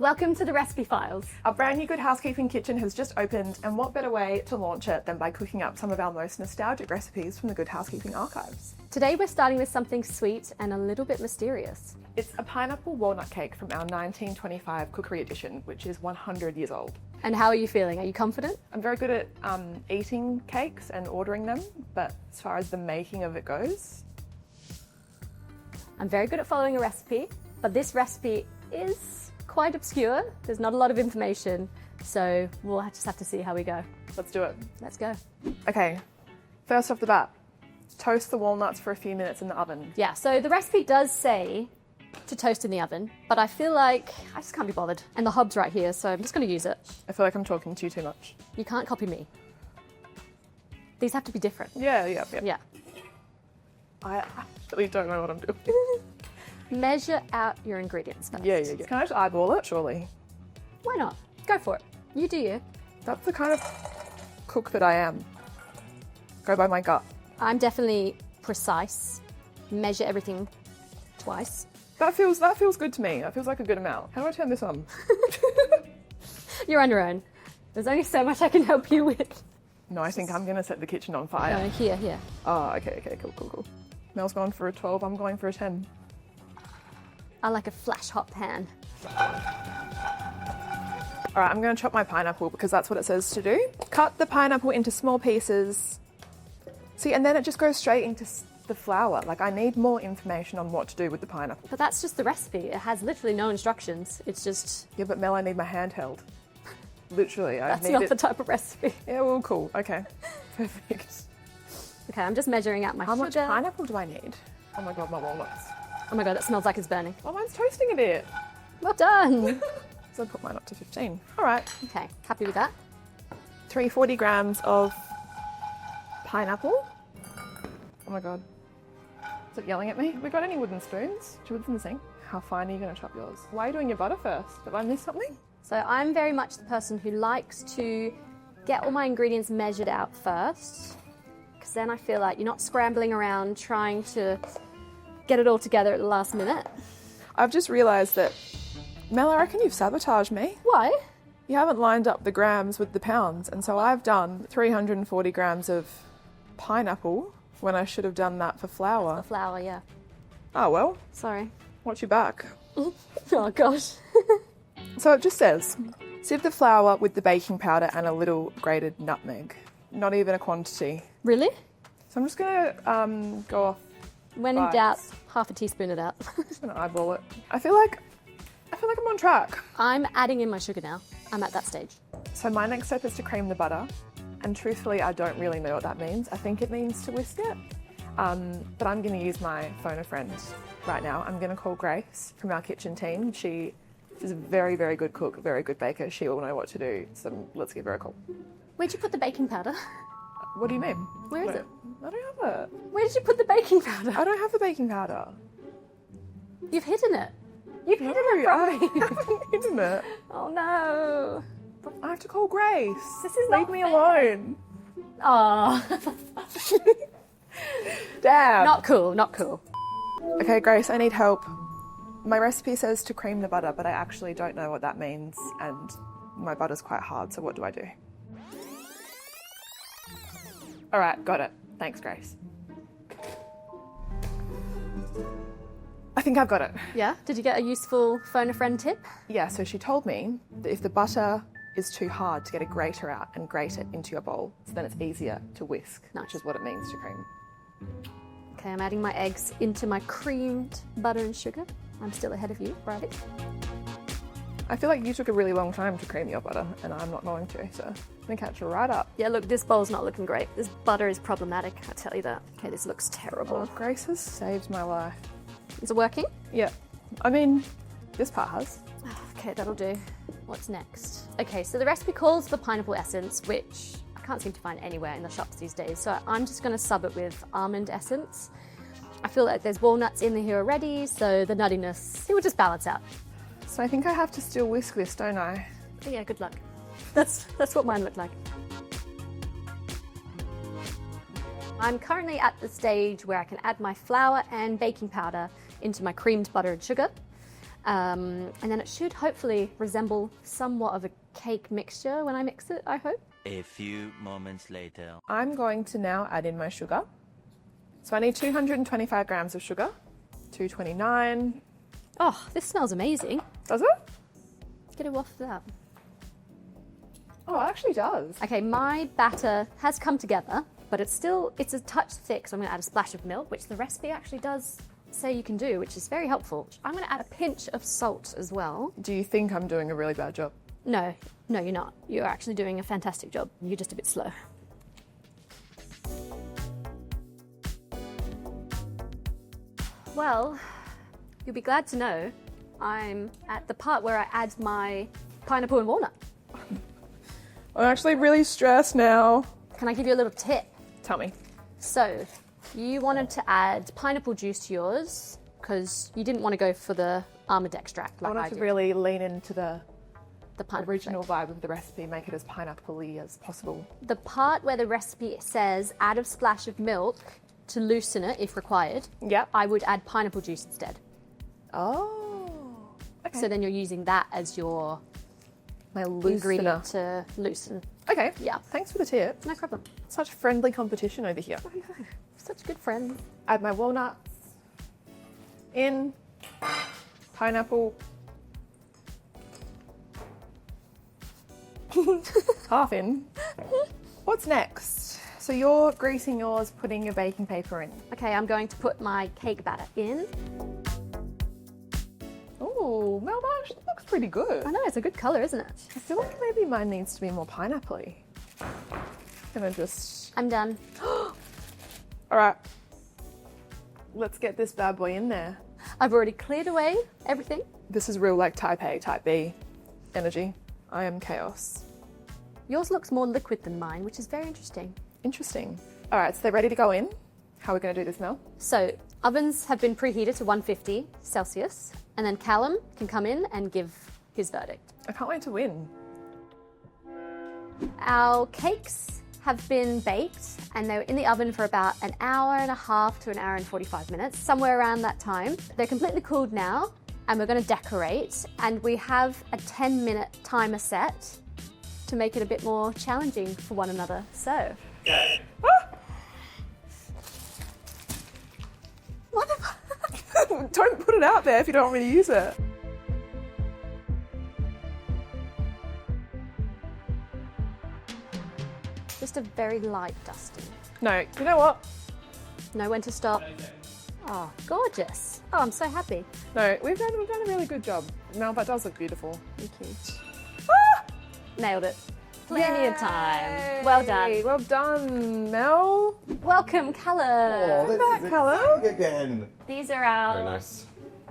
Welcome to the Recipe Files. Our brand new Good Housekeeping kitchen has just opened, and what better way to launch it than by cooking up some of our most nostalgic recipes from the Good Housekeeping archives. Today we're starting with something sweet and a little bit mysterious. It's a pineapple walnut cake from our 1925 cookery edition, which is 100 years old. And how are you feeling? Are you confident? I'm very good at eating cakes and ordering them, but as far as the making of it goes... I'm very good at following a recipe, but this recipe is quite obscure. There's not a lot of information, so we'll just have to see how we go. Let's do it. Let's go. Okay, first off the bat, toast the walnuts for a few minutes in the oven. Yeah, so the recipe does say to toast in the oven, but I feel like I just can't be bothered. And the hob's right here, so I'm just going to use it. I feel like I'm talking to you too much. You can't copy me. These have to be different. Yeah. Yeah. I actually don't know what I'm doing. Measure out your ingredients first. Yeah. Can I just eyeball it, surely? Why not? Go for it. You do you. That's the kind of cook that I am. Go by my gut. I'm definitely precise. Measure everything twice. That feels good to me. That feels like a good amount. How do I turn this on? You're on your own. There's only so much I can help you with. No, I think I'm gonna set the kitchen on fire. No, here. Oh, okay, cool. Mel's gone for a 12, I'm going for a 10. I like a flash hot pan. All right, I'm gonna chop my pineapple because that's what it says to do. Cut the pineapple into small pieces. See, and then it just goes straight into the flour. Like, I need more information on what to do with the pineapple. But that's just the recipe. It has literally no instructions. It's just... Yeah, but Mel, I need my hand held. Literally, I That's need not it. the type of recipe. Yeah, well, cool. Okay, perfect. Okay, I'm just measuring out my How sugar. much pineapple do I need? Oh my God, my walnuts. Oh my God, that smells like it's burning. Oh, mine's toasting a bit. Well done. So I put mine up to 15. All right. Okay, happy with that? 340 grams of pineapple. Oh my God. Is it yelling at me? We got any wooden spoons? Two woods in the sink. How fine are you going to chop yours? Why are you doing your butter first? Have I missed something? So I'm very much the person who likes to get all my ingredients measured out first, because then I feel like you're not scrambling around trying to get it all together at the last minute. I've just realised that, Mel, I reckon you've sabotaged me. Why? You haven't lined up the grams with the pounds, and so I've done 340 grams of pineapple when I should have done that for flour. The flour, yeah. Oh well, Sorry. watch your back. Oh gosh. So it just says, sieve the flour with the baking powder and a little grated nutmeg. Not even a quantity. Really? So I'm just gonna go off. When in Right. doubt, half a teaspoon of that. Just gonna eyeball it. I feel like I'm on track. I'm adding in my sugar now. I'm at that stage. So my next step is to cream the butter, and truthfully, I don't really know what that means. I think it means to whisk it, but I'm gonna use my phone a friend right now. I'm gonna call Grace from our kitchen team. She is a very, very good cook, a very good baker. She will know what to do. So let's give her a call. Where'd you put the baking powder? What do you mean? Where is it? I don't have it. Where did you put the baking powder? I don't have the baking powder. You've hidden it. You've hidden it I from me. haven't hidden it. Oh no. I have to call Grace. This is Leave not me fair. alone. Oh. Damn. Not cool. Okay, Grace, I need help. My recipe says to cream the butter, but I actually don't know what that means, and my butter's quite hard, so what do I do? All right, got it. Thanks, Grace. I think I've got it. Yeah? Did you get a useful phone a friend tip? Yeah, so she told me that if the butter is too hard, to get a grater out and grate it into your bowl, so then it's easier to whisk, Nice. which is what it means to cream. Okay, I'm adding my eggs into my creamed butter and sugar. I'm still ahead of you, right? I feel like you took a really long time to cream your butter, and I'm not going to, so I'm gonna catch you right up. Yeah, look, this bowl's not looking great. This butter is problematic, I tell you that. Okay, this looks terrible. Oh, Grace has saved my life. Is it working? Yeah, I mean, this part has. Okay, that'll do. What's next? Okay, so the recipe calls for pineapple essence, which I can't seem to find anywhere in the shops these days, so I'm just going to sub it with almond essence. I feel like there's walnuts in here already, so the nuttiness, it will just balance out. So I think I have to still whisk this, don't I? But yeah, good luck. That's what mine looked like. I'm currently at the stage where I can add my flour and baking powder into my creamed butter and sugar. And then it should hopefully resemble somewhat of a cake mixture when I mix it, I hope. A few moments later. I'm going to now add in my sugar. So I need 225 grams of sugar, 229. Oh, this smells amazing. Does it? Get a waft of that. Oh, it actually does. Okay, my batter has come together, but it's a touch thick, so I'm gonna add a splash of milk, which the recipe actually does say you can do, which is very helpful. I'm gonna add a pinch of salt as well. Do you think I'm doing a really bad job? No, you're not. You're actually doing a fantastic job. You're just a bit slow. Well, you'll be glad to know I'm at the part where I add my pineapple and walnut. I'm actually really stressed now. Can I give you a little tip? Tell me. So, you wanted to add pineapple juice to yours because you didn't want to go for the almond extract I like wanted I to did. really lean into the Pineapple original vibe of the recipe, make it as pineapple-y as possible. The part where the recipe says add a splash of milk to loosen it if required, Yep. I would add pineapple juice instead. Oh. Okay. So then you're using that as your my ingredient loosener. to loosen. Okay. Yeah. Thanks for the tip. No problem. Such friendly competition over here. Such good friends. Add my walnuts in, pineapple, half in. What's next? So you're greasing yours, putting your baking paper in. Okay, I'm going to put my cake batter in. Oh, Mel, that actually looks pretty good. I know, it's a good colour, isn't it? I feel like maybe mine needs to be more pineapple-y. Gonna just... I'm done. All right. Let's get this bad boy in there. I've already cleared away everything. This is real like type A, type B energy. I am chaos. Yours looks more liquid than mine, which is very interesting. Interesting. All right, so they're ready to go in. How are we going to do this, Mel? So, ovens have been preheated to 150 Celsius, and then Callum can come in and give his verdict. I can't wait to win. Our cakes have been baked, and they were in the oven for about an hour and a half to an hour and 45 minutes, somewhere around that time. They're completely cooled now, and we're going to decorate, and we have a 10-minute timer set to make it a bit more challenging for one another. So, What the fuck? Don't put it out there if you don't want me to use it. just a very light dusting. No, you know what? Know when to stop. Oh, gorgeous. Oh, I'm so happy. No, we've done a really good job. Mel, that does look beautiful. Thank you. Ah! Nailed it. Plenty of time. Well done. Well done, Mel. Welcome, Callum. this back, is Callum. exciting again. These are our Very nice.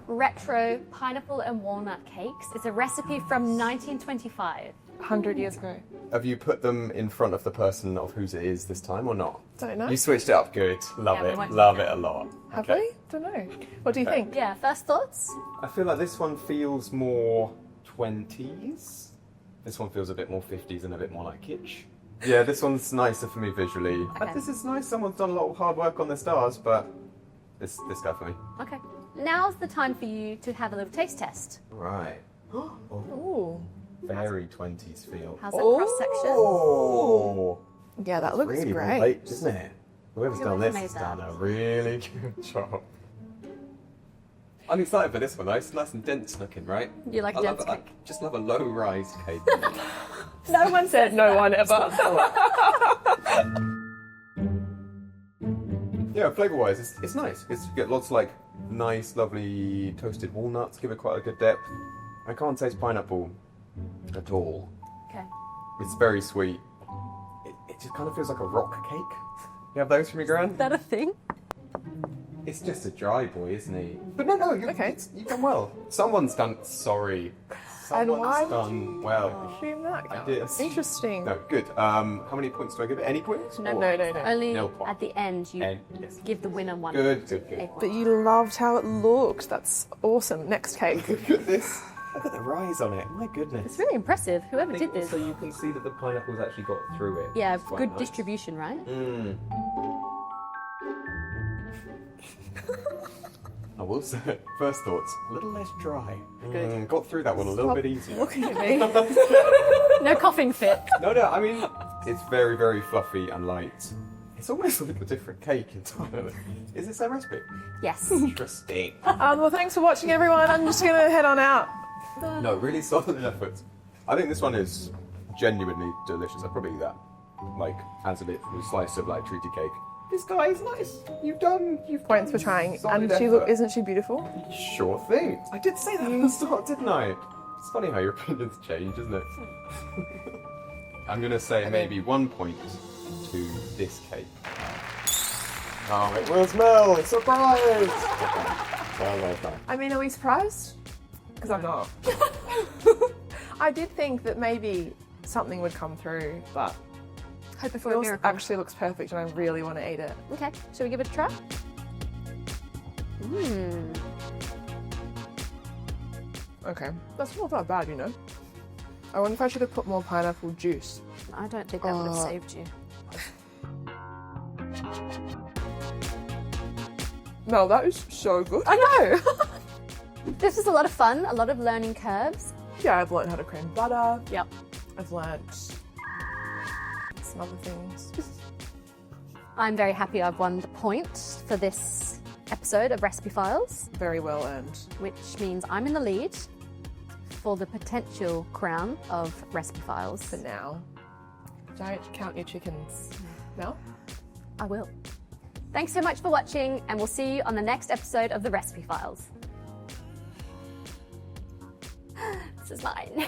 retro pineapple and walnut cakes. It's a recipe from 1925. 100 years ago. Have you put them in front of the person of whose it is this time or not? Don't know. You switched it up. Good. Love Yeah, we it. went Love to- it a lot. Have Okay. we? Don't know. What do you think? Yeah, first thoughts? I feel like this one feels more 20s. This one feels a bit more 50s and a bit more like kitsch. Yeah, this one's nicer for me visually. Okay. This is nice. Someone's done a lot of hard work on their stars, but this guy for me. Okay. Now's the time for you to have a little taste test. Right. Oh, Ooh. very 20s feel. How's that cross section? Oh. Yeah, that looks Really well great. baked, isn't it? Whoever's done Whoever this made has done that. a really good job. I'm excited for this one though. It's nice and dense looking, right? You like I love dense I cake? just love a low-rise cake. No one said no one ever. Yeah, flavour-wise, it's nice. You get lots of like nice, lovely toasted walnuts. Give it quite a good depth. I can't taste pineapple at all. Okay. It's very sweet. It just kind of feels like a rock cake. You have those from your gran? Is that a thing? It's just a dry boy, isn't he? But no, Okay. you've done well. Someone's done. Sorry. Someone's why would done well. Assume that. I did. Interesting. No, good. How many points do I give it? Any points? No, Or- no. Only Nil point. at the end you Yes. give the winner one. Good. A point. But you loved how it looked. That's awesome. Next cake. Look at this. Look at the rise on it. My goodness. It's really impressive. Whoever did this. So you can see that the pineapple's actually got through it. Yeah, It's quite good nice. distribution, right? I bubbles. First thoughts, a little less dry. Good. Got through that one a little bit easier. Looking at me. No coughing fit. No, I mean, it's very, very fluffy and light. It's almost like a different cake entirely. Is this their recipe? Yes. Interesting. Well, thanks for watching, everyone. I'm just going to head on out. No, really solid effort. I think this one is genuinely delicious. I'd probably eat that, like, as a little slice of, like, treaty cake. This guy is nice. You've Points for trying. solid And effort. isn't she beautiful? Sure thing. I did say that at the start, didn't I? It's funny how your opinions change, isn't it? I'm going to say maybe 1 point to this cake. Oh, it will smell! It's surprise! Well done. I mean, are we surprised? Because I'm not. I did think that maybe something would come through, but Hope for a yours miracle. actually looks perfect and I really want to eat it. Okay, shall we give it a try? Okay. That's not that bad, you know. I wonder if I should have put more pineapple juice. I don't think that would have saved you. No, that is so good. I know! This was a lot of fun, a lot of learning curves. Yeah, I've learned how to cream butter. Yep. I've learned some other things. I'm very happy I've won the point for this episode of Recipe Files, Very well earned. which means I'm in the lead for the potential crown of Recipe Files. For now. Don't count your chickens. No? I will. Thanks so much for watching, and we'll see you on the next episode of the Recipe Files. This is mine.